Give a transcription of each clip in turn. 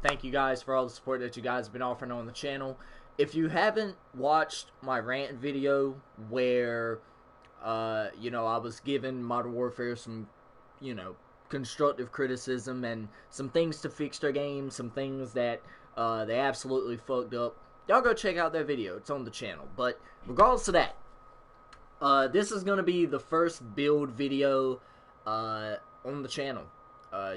thank you guys for all the support that you guys have been offering on the channel. If you haven't watched my rant video where, I was giving Modern Warfare some, constructive criticism and some things to fix their game, some things that they absolutely fucked up, y'all go check out that video. It's on the channel. But regardless of that, this is going to be the first build video on the channel.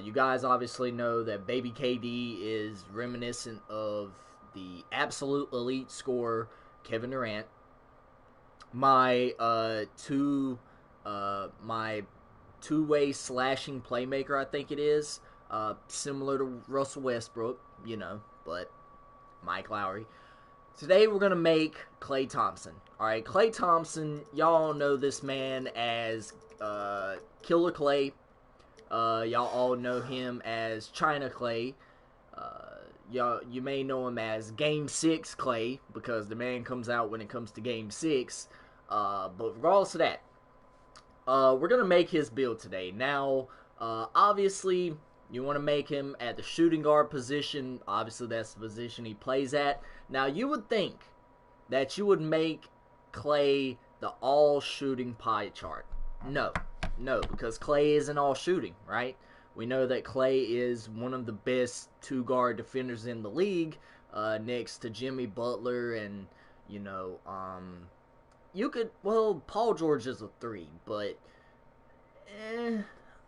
You guys obviously know that Baby KD is reminiscent of the absolute elite scorer Kevin Durant. My two-way slashing playmaker, I think it is, similar to Russell Westbrook, but Mike Lowry. Today we're gonna make Klay Thompson. All right, Klay Thompson. Y'all know this man as Killer Klay. Y'all all know him as China Klay. You may know him as Game 6 Klay, because the man comes out when it comes to Game 6. But regardless of that, we're going to make his build today. Now, obviously, you want to make him at the shooting guard position. Obviously, that's the position he plays at. Now, you would think that you would make Klay the all-shooting pie chart. No, because Klay isn't all shooting, right? We know that Klay is one of the best two-guard defenders in the league, next to Jimmy Butler and, Paul George is a 3, but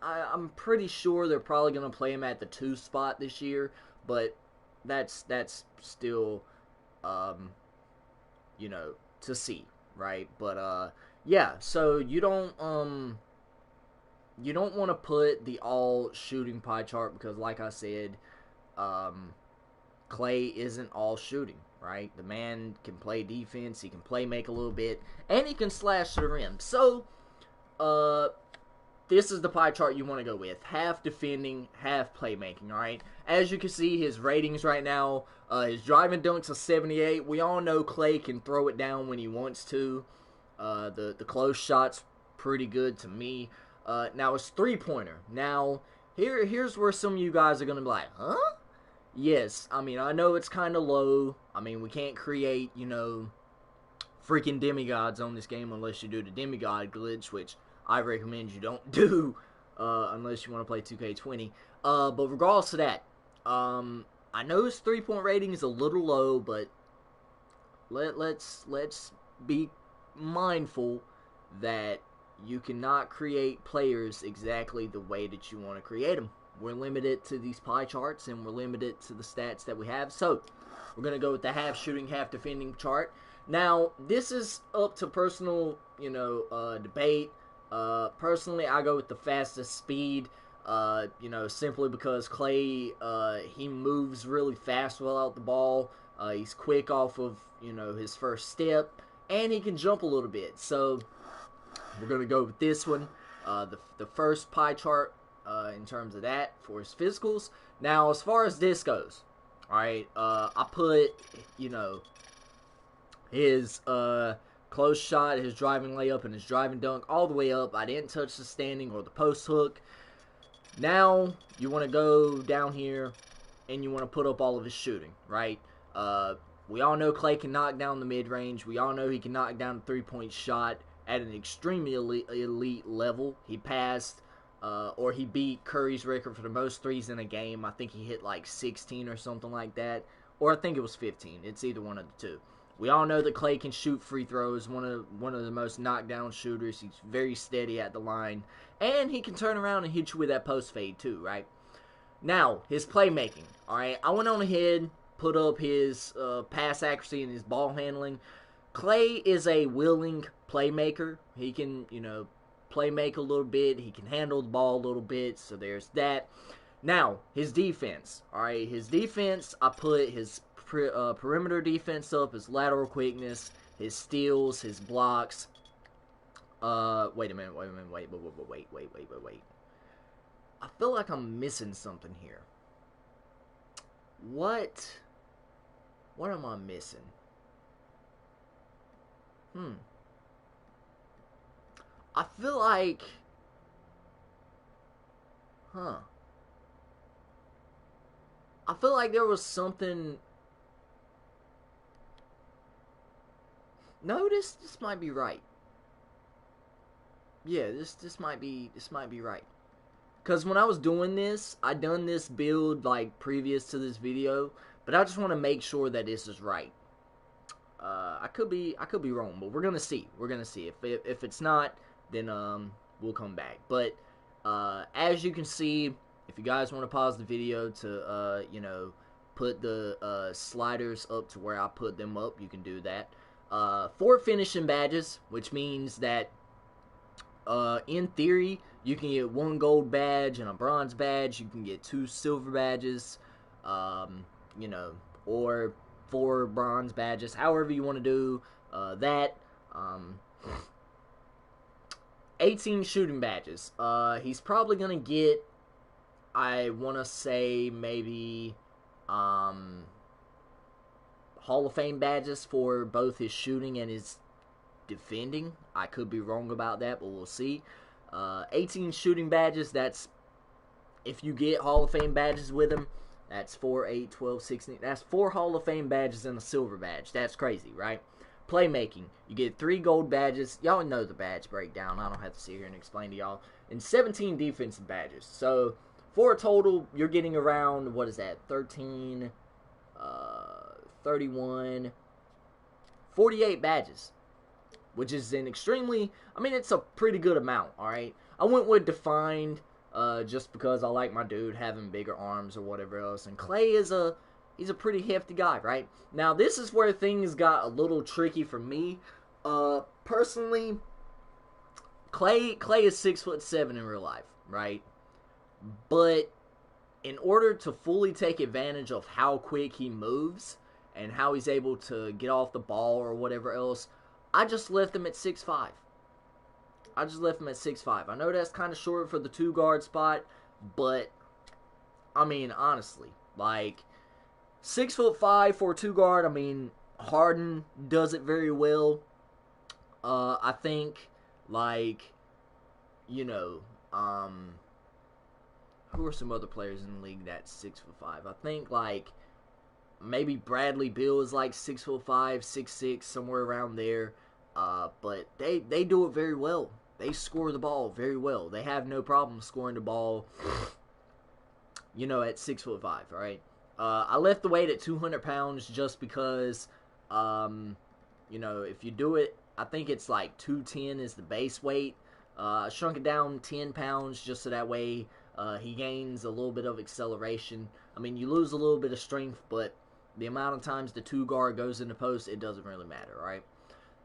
I'm pretty sure they're probably going to play him at the 2 spot this year, but that's still, to see, right? But, yeah, so you don't want to put the all shooting pie chart because, like I said, Klay isn't all shooting, right? The man can play defense, he can play make a little bit, and he can slash to the rim. So, this is the pie chart you want to go with. Half defending, half playmaking, alright? As you can see, his ratings right now, his driving dunks are 78. We all know Klay can throw it down when he wants to. The close shot's pretty good to me. Now, it's three-pointer. Now, here's where some of you guys are going to be like, huh? Yes, I mean, I know it's kind of low. I mean, we can't create, freaking demigods on this game unless you do the demigod glitch, which I recommend you don't do unless you want to play 2K20. But regardless of that, I know his three-point rating is a little low, but let's be mindful that you cannot create players exactly the way that you want to create them. We're limited to these pie charts, and we're limited to the stats that we have. So, we're going to go with the half shooting, half defending chart. Now, this is up to personal, debate. Personally, I go with the fastest speed, simply because Klay, he moves really fast without the ball. He's quick off of, his first step, and he can jump a little bit. So, we're going to go with this one, the first pie chart in terms of that for his physicals. Now, as far as this goes, alright, I put, his close shot, his driving layup, and his driving dunk all the way up. I didn't touch the standing or the post hook. Now, you want to go down here, and you want to put up all of his shooting, right? We all know Klay can knock down the mid-range. We all know he can knock down the three-point shot at an extremely elite level. He passed, or he beat Curry's record for the most threes in a game. I think he hit like 16 or something like that. Or I think it was 15. It's either one of the two. We all know that Klay can shoot free throws, one of the most knockdown shooters. He's very steady at the line. And he can turn around and hit you with that post fade too, right? Now, his playmaking, alright? I went on ahead, put up his pass accuracy and his ball handling. Klay is a willing playmaker. He can, play make a little bit. He can handle the ball a little bit, so there's that. Now, his defense. Alright, his defense, I put his perimeter defense up, his lateral quickness, his steals, his blocks. Wait a minute. I feel like I'm missing something here. What am I missing? I feel like... I feel like there was something. No, this might be right. Yeah, this might be right. Cause when I was doing this, I done this build like previous to this video, but I just want to make sure that this is right. I could be wrong, but we're gonna see. We're gonna see. If it's not, then we'll come back. But as you can see, if you guys want to pause the video to you know, put the sliders up to where I put them up, you can do that. 4 finishing badges, which means that in theory you can get 1 gold badge and a bronze badge. You can get 2 silver badges, you know, or 4 bronze badges, however you want to do that. 18 shooting badges. He's probably gonna get, I want to say, maybe Hall of Fame badges for both his shooting and his defending. I could be wrong about that, but we'll see. 18 shooting badges. That's, if you get Hall of Fame badges with him, that's 4, 8, 12, 16. That's 4 Hall of Fame badges and a silver badge. That's crazy, right? Playmaking. You get 3 gold badges. Y'all know the badge breakdown. I don't have to sit here and explain to y'all. And 17 defensive badges. So, for a total, you're getting around, what is that? 13, 31, 48 badges. Which is an extremely, I mean, it's a pretty good amount, alright? I went with Defined, just because I like my dude having bigger arms or whatever else. And Klay is he's a pretty hefty guy, right? Now, this is where things got a little tricky for me. Personally, Klay is 6'7" in real life, right? But in order to fully take advantage of how quick he moves and how he's able to get off the ball or whatever else, I just left him at 6'5". I just left him at 6'5". I know that's kind of short for the 2-guard spot, but, I mean, honestly, like, 6'5" for a 2-guard, I mean, Harden does it very well. I think, like, you know, who are some other players in the league that's 6'5"? I think, like, maybe Bradley Beal is like 6'5", 6'6", somewhere around there. But they do it very well. They score the ball very well. They have no problem scoring the ball, you know, at 6'5", right? I left the weight at 200 pounds just because, you know, if you do it, I think it's like 210 is the base weight. I shrunk it down 10 pounds just so that way he gains a little bit of acceleration. I mean, you lose a little bit of strength, but the amount of times the 2-guard goes into post, it doesn't really matter, right?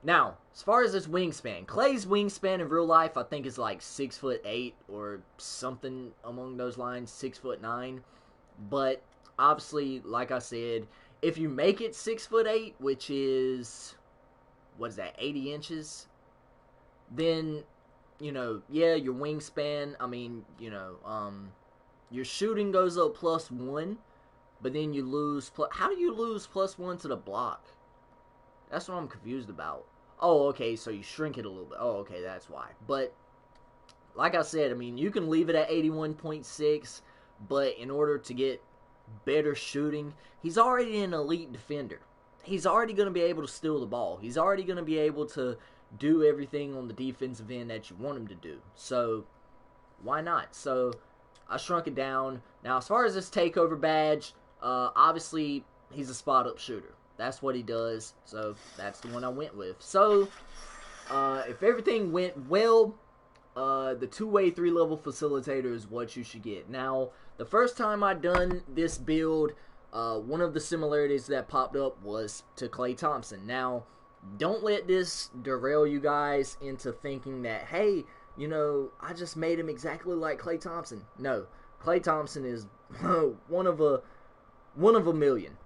Now, as far as his wingspan, Klay's wingspan in real life, I think is like 6'8" or something along those lines, 6'9". But obviously, like I said, if you make it 6'8", which is, what is that, 80 inches, then, you know, yeah, your wingspan, I mean, you know, your shooting goes up +1, but then you lose, how do you lose +1 to the block? That's what I'm confused about. Oh, okay, so you shrink it a little bit. Oh, okay, that's why. But, like I said, I mean, you can leave it at 81.6, but in order to get better shooting, he's already an elite defender. He's already going to be able to steal the ball. He's already going to be able to do everything on the defensive end that you want him to do. So, why not? So, I shrunk it down. Now, as far as this takeover badge, obviously, he's a spot-up shooter. That's what he does, so that's the one I went with. So, if everything went well, the 2-way 3-level facilitator is what you should get. Now, the first time I done this build, one of the similarities that popped up was to Klay Thompson. Now, don't let this derail you guys into thinking that, hey, you know, I just made him exactly like Klay Thompson. No, Klay Thompson is one of a million.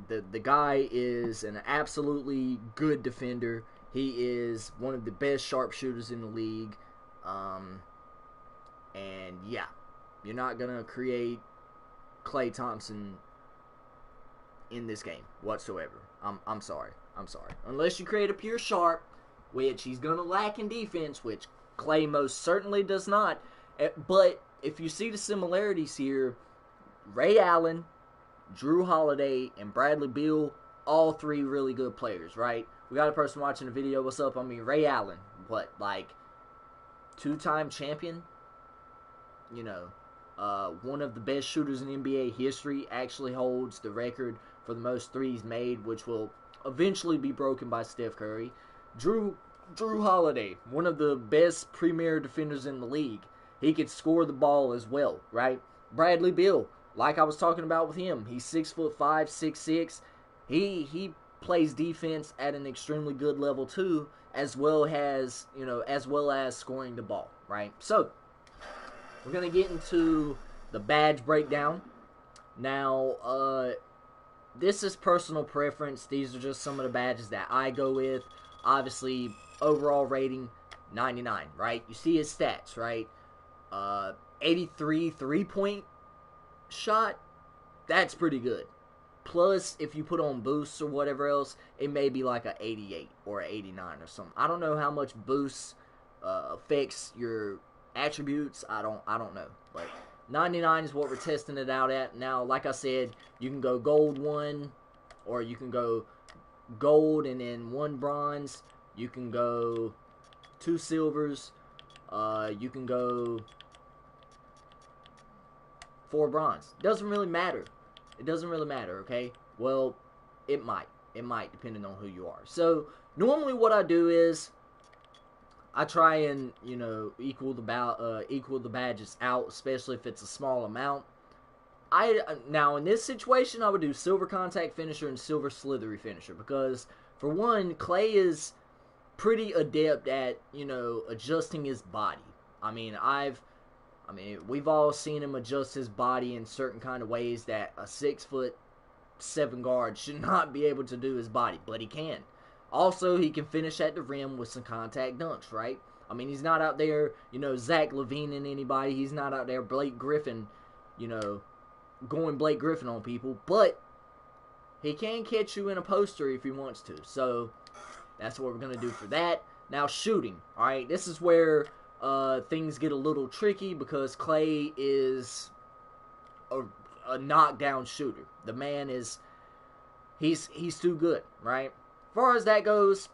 The guy is an absolutely good defender. He is one of the best sharpshooters in the league. And yeah, you're not going to create Klay Thompson in this game whatsoever. I'm sorry. Unless you create a pure sharp, which he's going to lack in defense, which Klay most certainly does not. But if you see the similarities here, Ray Allen, Drew Holiday, and Bradley Beal, all three really good players, right? We got a person watching the video. What's up? I mean, Ray Allen, what, like, two-time champion? You know, one of the best shooters in NBA history, actually holds the record for the most threes made, which will eventually be broken by Steph Curry. Drew Holiday, one of the best premier defenders in the league. He could score the ball as well, right? Bradley Beal, like I was talking about with him, he's 6'5", 6'6". He plays defense at an extremely good level too, as well as scoring the ball, right? So we're gonna get into the badge breakdown. Now, this is personal preference. These are just some of the badges that I go with. Obviously, overall rating 99, right? You see his stats, right? 83 3-point shot. That's pretty good. Plus, if you put on boosts or whatever else, it may be like a 88 or a 89 or something. I don't know how much boosts affects your attributes. I don't know. But 99 is what we're testing it out at. Now, like I said, you can go gold 1, or you can go gold and then 1 bronze. You can go 2 silvers. You can go 4 bronze. Doesn't really matter. It doesn't really matter, okay? Well, it might. It might, depending on who you are. So, normally what I do is I try and, equal the badges out, especially if it's a small amount. Now, in this situation, I would do silver contact finisher and silver slithery finisher, because, for one, Klay is pretty adept at, adjusting his body. I mean, we've all seen him adjust his body in certain kind of ways that a 6'7" guard should not be able to do his body, but he can. Also, he can finish at the rim with some contact dunks, right? I mean, he's not out there, Zach LaVine and anybody. He's not out there Blake Griffin, going Blake Griffin on people, but he can catch you in a poster if he wants to. So, that's what we're going to do for that. Now, shooting, all right? This is where things get a little tricky, because Klay is a knockdown shooter. The man is, he's too good, right? As far as that goes,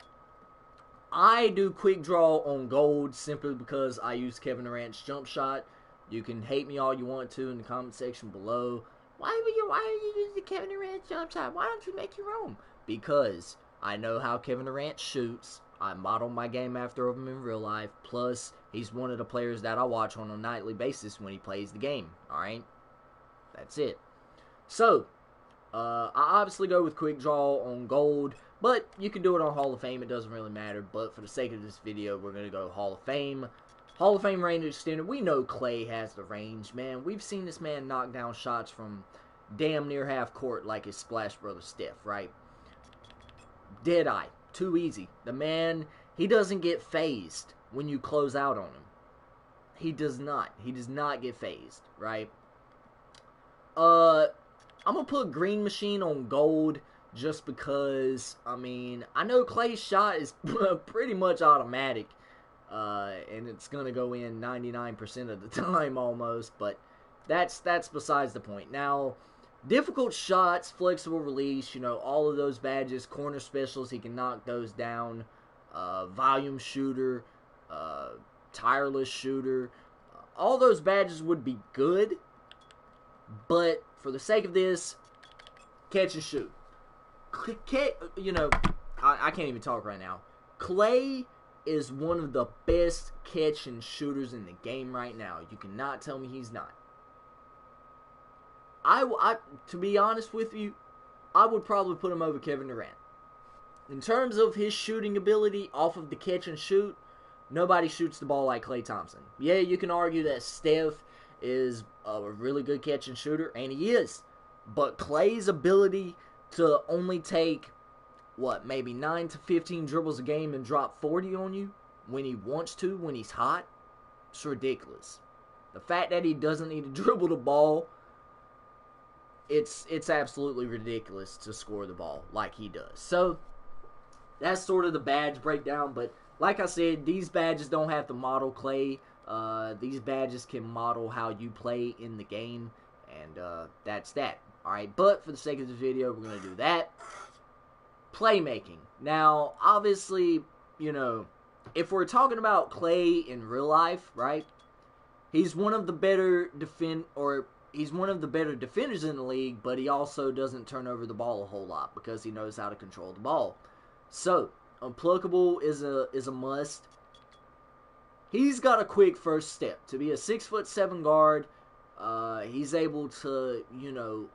I do quick draw on gold simply because I use Kevin Durant's jump shot. You can hate me all you want to in the comment section below. Why are you using Kevin Durant's jump shot? Why don't you make your own? Because I know how Kevin Durant shoots. I model my game after him in real life. Plus, he's one of the players that I watch on a nightly basis when he plays the game. Alright? That's it. So, I obviously go with quick draw on gold, but you can do it on Hall of Fame. It doesn't really matter. But for the sake of this video, we're going to go Hall of Fame. Hall of Fame range extended. We know Klay has the range, man. We've seen this man knock down shots from damn near half court like his Splash Brother Steph, right? Deadeye. Too easy. The man, he doesn't get phased when you close out on him. He does not. He does not get phased, right? I'm going to put Green Machine on gold just because, I mean, I know Klay's shot is pretty much automatic. And it's going to go in 99% of the time almost, but that's besides the point. Now, difficult shots, flexible release, all of those badges, corner specials, he can knock those down. Volume shooter, tireless shooter, all those badges would be good, but for the sake of this, catch and shoot. I can't even talk right now. Klay is one of the best catch and shooters in the game right now. You cannot tell me he's not. To be honest with you, I would probably put him over Kevin Durant. In terms of his shooting ability off of the catch and shoot, nobody shoots the ball like Klay Thompson. Yeah, you can argue that Steph is a really good catch and shooter, and he is. But Klay's ability to only take, maybe 9 to 15 dribbles a game and drop 40 on you when he wants to, when he's hot, it's ridiculous. The fact that he doesn't need to dribble the ball, it's absolutely ridiculous to score the ball like he does. So, that's sort of the badge breakdown, but like I said, these badges don't have to model Klay. These badges can model how you play in the game, and that's that. Alright, but for the sake of this video, we're going to do that. Playmaking. Now, obviously, you know, if we're talking about Klay in real life, right? He's one of the better he's one of the better defenders in the league, but he also doesn't turn over the ball a whole lot because he knows how to control the ball. So, unpluckable is a must. He's got a quick first step. To be a 6'7" guard, he's able to, you know,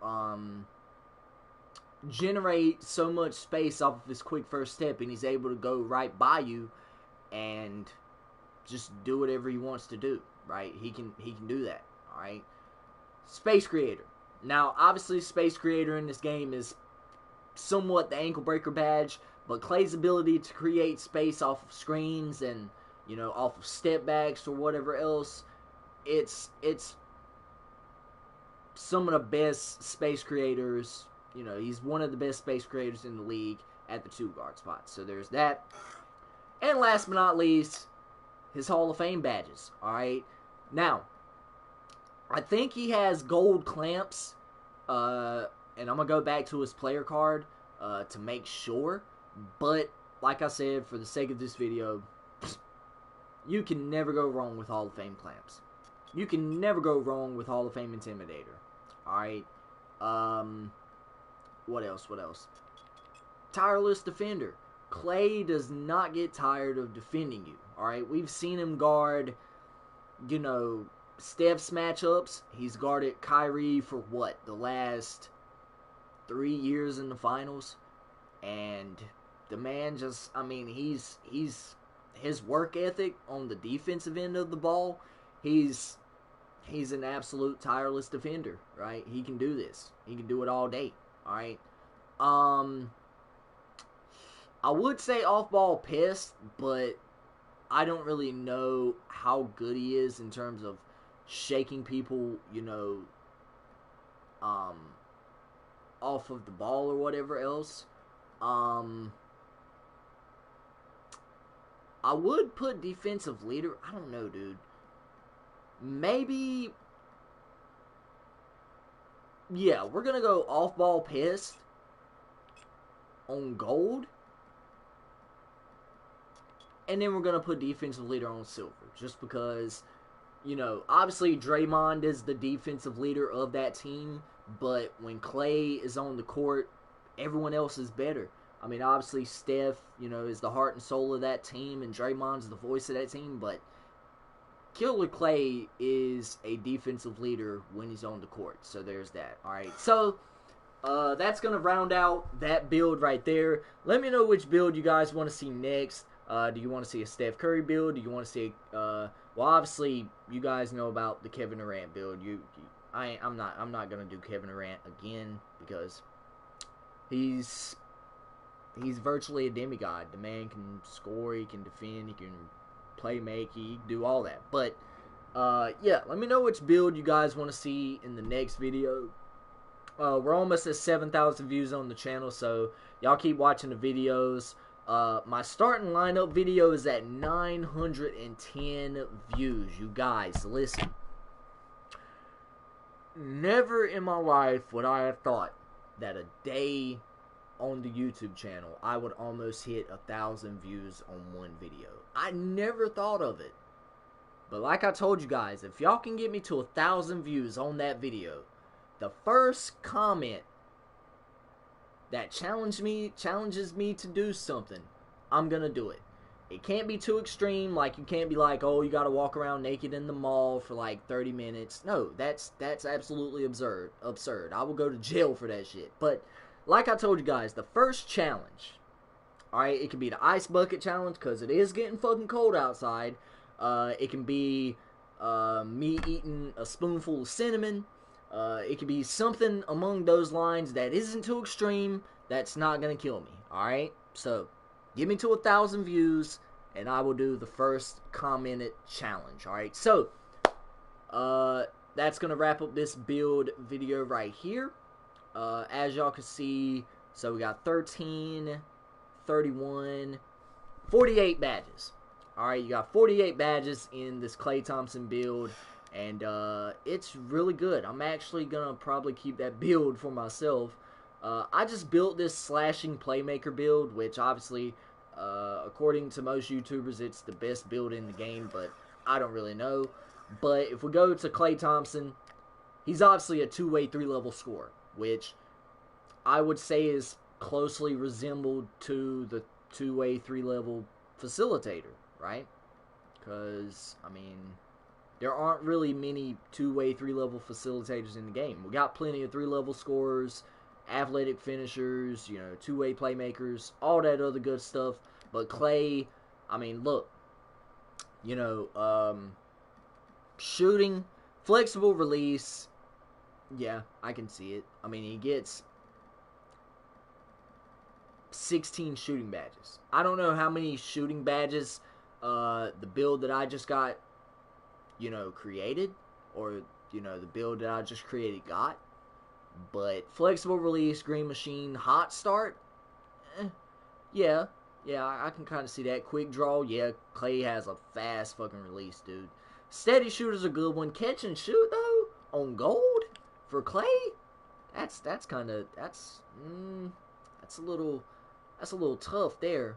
generate so much space off of his quick first step, and he's able to go right by you and just do whatever he wants to do, right? He can do that, all right? Space creator. Now, obviously, space creator in this game is somewhat the ankle breaker badge, but Klay's ability to create space off of screens and, you know, off of step backs or whatever else, it's some of the best space creators. You know, he's one of the best space creators in the league at the 2 guard spot. So there's that. And last but not least, his Hall of Fame badges. Alright. Now, I think he has gold clamps. And I'm going to go back to his player card to make sure. But, like I said, for the sake of this video, you can never go wrong with Hall of Fame clamps. You can never go wrong with Hall of Fame Intimidator. Alright. What else? Tireless defender. Klay does not get tired of defending you. Alright, we've seen him guard, you know, Steph's matchups. He's guarded Kyrie for what? The last 3 years in the finals. And the man just, I mean, he's his work ethic on the defensive end of the ball, he's an absolute tireless defender, right? He can do this. He can do it all day. Alright. I would say off-ball pest, but I don't really know how good he is in terms of shaking people, you know, off of the ball or whatever else. I would put defensive leader. I don't know, dude. Maybe. Yeah, we're going to go off-ball pest on gold. And then we're going to put defensive leader on silver. Just because, you know, obviously Draymond is the defensive leader of that team. But when Klay is on the court, everyone else is better. I mean, obviously Steph, you know, is the heart and soul of that team. And Draymond's the voice of that team. But Killer Klay is a defensive leader when he's on the court. So there's that. Alright, so that's going to round out that build right there. Let me know which build you guys want to see next. Do you want to see a Steph Curry build? Do you want to see well, obviously you guys know about the Kevin Durant build. I'm not going to do Kevin Durant again because he's virtually a demigod. The man can score, he can defend, he can play make, he can do all that. But yeah, let me know which build you guys want to see in the next video. We're almost at 7,000 views on the channel, so y'all keep watching the videos. My starting lineup video is at 910 views. You guys, listen. Never in my life would I have thought that a day on the YouTube channel I would almost hit 1,000 views on one video. I never thought of it. But like I told you guys, if y'all can get me to 1,000 views on that video, the first comment that challenges me to do something, I'm gonna do it. It can't be too extreme. Like, you can't be like, oh, you gotta walk around naked in the mall for like 30 minutes. No, that's absolutely absurd. I will go to jail for that shit. But like I told you guys, the first challenge, alright, it can be the ice bucket challenge because it is getting fucking cold outside. It can be me eating a spoonful of cinnamon. It could be something among those lines that isn't too extreme, that's not gonna kill me. Alright? So, get me to 1,000 views, and I will do the first commented challenge. Alright? So, that's gonna wrap up this build video right here. As y'all can see, so we got 13, 31, 48 badges. Alright, you got 48 badges in this Klay Thompson build. and it's really good. I'm actually gonna probably keep that build for myself. I just built this slashing playmaker build, which obviously, according to most YouTubers, it's the best build in the game, but I don't really know. But if we go to Klay Thompson, he's obviously a two-way, three-level scorer, which I would say is closely resembled to the two-way, three-level facilitator, right? Because, I mean, there aren't really many two-way, three-level facilitators in the game. We got plenty of three-level scorers, athletic finishers, you know, two-way playmakers, all that other good stuff. But Klay, I mean, look, you know, shooting, flexible release, yeah, I can see it. I mean, he gets 16 shooting badges. I don't know how many shooting badges the build that I just got, you know, created, or, you know, the build that I just created got. But flexible release, green machine, hot start, yeah, I can kind of see that. Quick draw, yeah, Klay has a fast fucking release, dude. Steady shooter's a good one. Catch and shoot, though, on gold for Klay, that's a little tough there.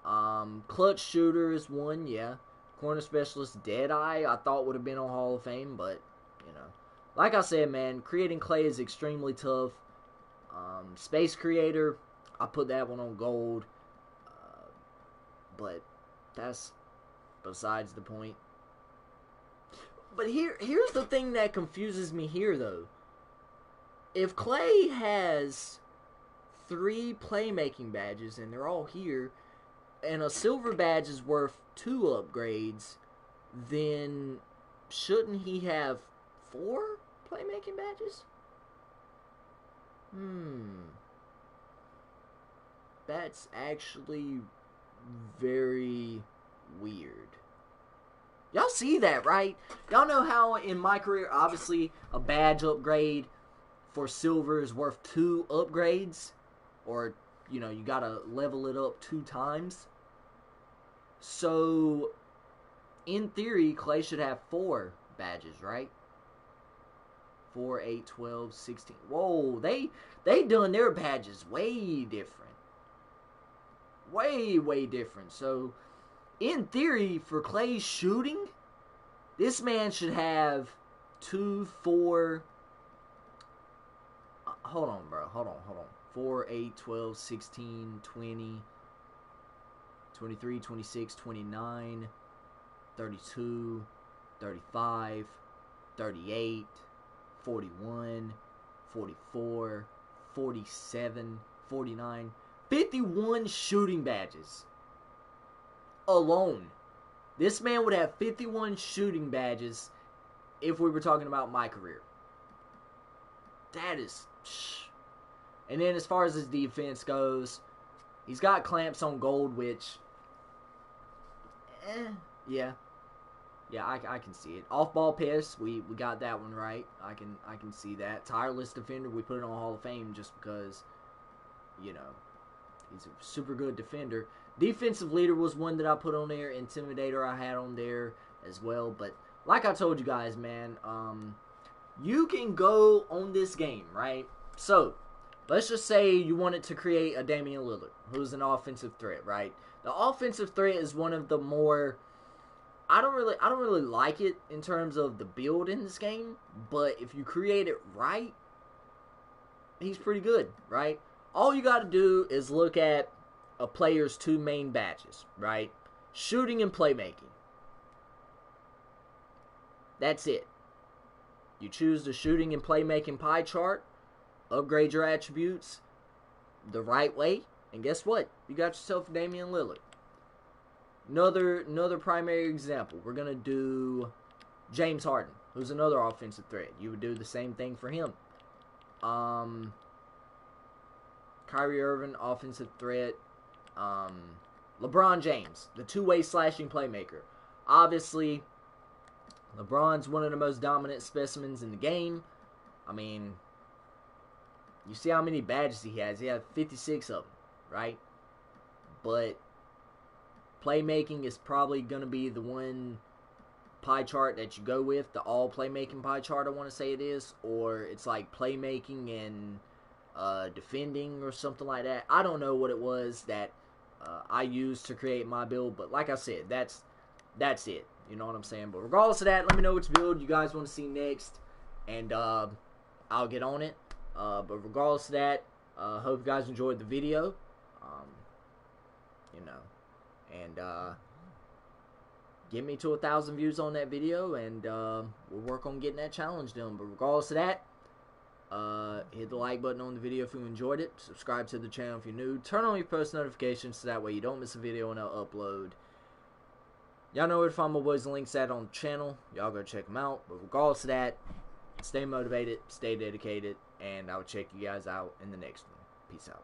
Clutch shooter is one, yeah. Corner specialist, Deadeye, I thought would have been on Hall of Fame, but, you know. Like I said, man, creating Klay is extremely tough. Space Creator, I put that one on gold. But that's besides the point. But here's the thing that confuses me here, though. If Klay has 3 playmaking badges, and they're all here, and a silver badge is worth 2 upgrades, then shouldn't he have 4 playmaking badges? That's actually very weird. Y'all see that, right? Y'all know how in my career, obviously, a badge upgrade for silver is worth 2 upgrades? Or, you know, you gotta level it up 2 times. So, in theory, Klay should have 4 badges, right? 4, 8, 12, 16. Whoa, they done their badges way different. Way different. So, in theory, for Klay's shooting, this man should have 2, 4... hold on, bro. Hold on. 4, 8, 12, 16, 20, 23, 26, 29, 32, 35, 38, 41, 44, 47, 49, 51 shooting badges alone. This man would have 51 shooting badges if we were talking about my career. That is... And then as far as his defense goes, he's got clamps on gold, which... yeah. Yeah, I can see it. Off-ball pass, we got that one right. I can see that. Tireless defender, we put it on Hall of Fame just because, you know, he's a super good defender. Defensive leader was one that I put on there. Intimidator I had on there as well. But like I told you guys, man, you can go on this game, right? So, let's just say you wanted to create a Damian Lillard, who's an offensive threat, right? The offensive threat is one of the more... I don't really like it in terms of the build in this game, but if you create it right, he's pretty good, right? All you got to do is look at a player's 2 main badges, right? Shooting and playmaking. That's it. You choose the shooting and playmaking pie chart, upgrade your attributes the right way, and guess what? You got yourself Damian Lillard. Another primary example. We're going to do James Harden, who's another offensive threat. You would do the same thing for him. Kyrie Irving, offensive threat. LeBron James, the 2-way slashing playmaker. Obviously, LeBron's one of the most dominant specimens in the game. I mean, you see how many badges he has. He has 56 of them, right? But playmaking is probably going to be the one pie chart that you go with, the all playmaking pie chart, I want to say it is, or it's like playmaking and defending or something like that. I don't know what it was that I used to create my build, but like I said, that's it. You know what I'm saying? But regardless of that, let me know which build you guys want to see next, and I'll get on it. But regardless of that, hope you guys enjoyed the video. You know, and get me to 1,000 views on that video, and we'll work on getting that challenge done. But regardless of that, hit the like button on the video if you enjoyed it. Subscribe to the channel if you're new. Turn on your post notifications so that way you don't miss a video when I upload. Y'all know where to find my boys and links at on the channel. Y'all go check them out. But regardless of that, stay motivated, stay dedicated, and I'll check you guys out in the next one. Peace out.